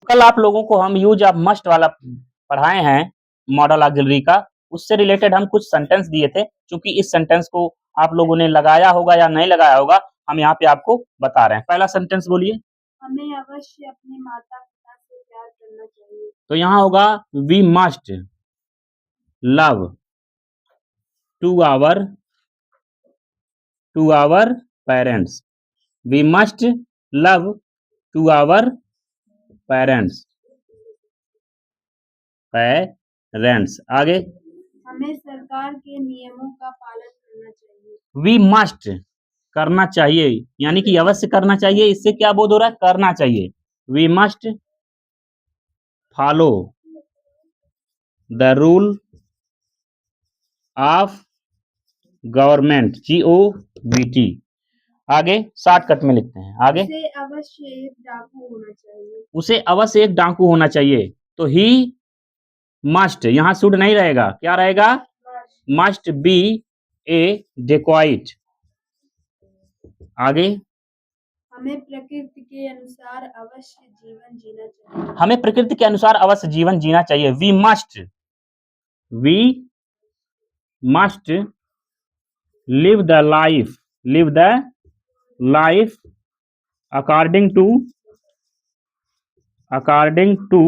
कल आप लोगों को हम यूज ऑफ मस्ट वाला पढ़ाए हैं मॉडल ऑक्सिलरी का, उससे रिलेटेड हम कुछ सेंटेंस दिए थे। क्योंकि इस सेंटेंस को आप लोगों ने लगाया होगा या नहीं लगाया होगा, हम यहाँ पे आपको बता रहे हैं। पहला सेंटेंस बोलिए। हमें अवश्य अपने माता पिता से प्यार करना चाहिए। तो यहाँ होगा we must love to our parents. We must love to our parents. आगे। हमें सरकार के नियमों का पालन करना चाहिए। वी मस्ट करना चाहिए, यानी कि अवश्य करना चाहिए। इससे क्या बोध हो रहा है? करना चाहिए। We must follow the rule of government, GOVT। आगे शॉर्टकट में लिखते हैं। आगे, उसे अवश्य एक डाकू होना चाहिए। उसे अवश्य एक डाकू होना चाहिए। तो ही मस्ट, यहां शुड नहीं रहेगा, क्या रहेगा? मस्ट बी ए डेकॉइट। आगे, हमें प्रकृति के अनुसार अवश्य जीवन जीना चाहिए। हमें प्रकृति के अनुसार अवश्य जीवन जीना चाहिए। We must live the life according to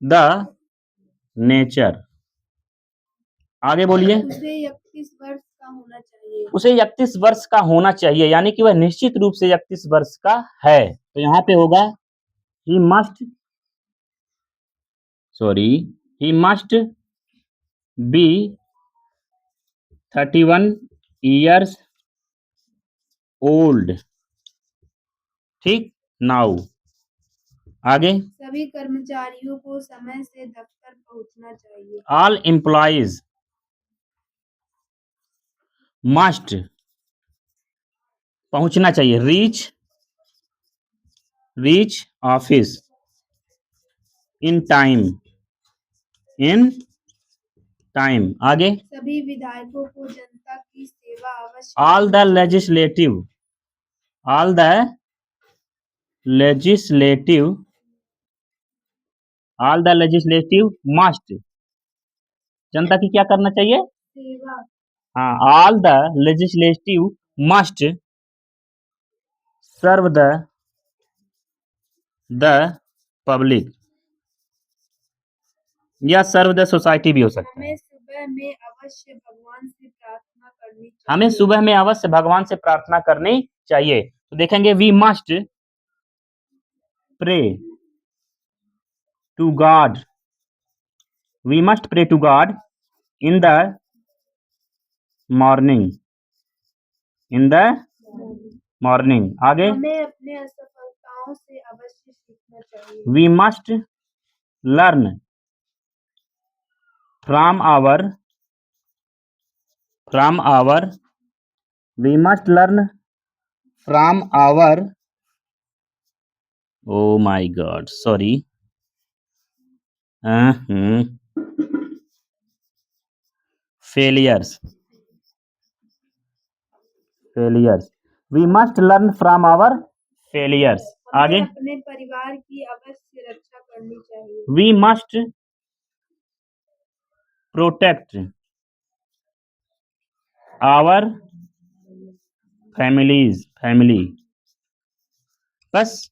the nature. आगे बोलिए। उसे 31 वर्ष का होना चाहिए। उसे 31 वर्ष का होना चाहिए, यानी कि वह निश्चित रूप से 31 वर्ष का है। तो यहाँ पे होगा he must be 31 years old। ठीक, नाउ। आगे, सभी कर्मचारियों को समय से दफ्तर पहुंचना चाहिए। ऑल एम्प्लॉइज मस्ट पहुंचना चाहिए। Reach office in time. आगे, सभी विधायकों को जनता की सेवा अवश्य। ऑल द लेजिस्लेटिव मस्ट, जनता की क्या करना चाहिए? सेवा। हाँ, all the legislative must serve the public, या सर्व द सोसाइटी भी हो सकता है। हमें सुबह में अवश्य भगवान से प्रार्थना करनी चाहिए। हमें सुबह में अवश्य भगवान से प्रार्थना करनी चाहिए। तो देखेंगे we must pray to God in the morning. आगे, हमें अपने असफलताओं से अवश्य सीखना चाहिए। We must learn from our oh my God, sorry, failures. We must learn from our failures. आगे, अपने परिवार की अवश्य रक्षा करनी चाहिए। We must protect our family. बस।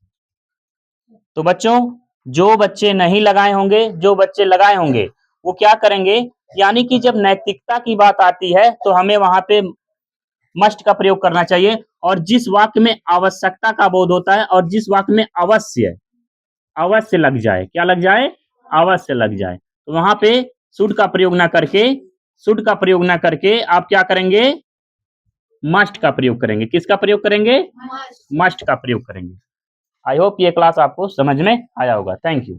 तो बच्चों, जो बच्चे नहीं लगाए होंगे, जो बच्चे लगाए होंगे, वो क्या करेंगे? यानी कि जब नैतिकता की बात आती है तो हमें वहां पे मस्ट का प्रयोग करना चाहिए। और जिस वाक्य में आवश्यकता का बोध होता है और जिस वाक्य में अवश्य लग जाए, क्या लग जाए? अवश्य लग जाए, तो वहां पे शुड का प्रयोग ना करके आप क्या करेंगे? मस्ट का प्रयोग करेंगे। किसका प्रयोग करेंगे? मस्ट का प्रयोग करेंगे। आई होप ये क्लास आपको समझ में आया होगा। Thank you.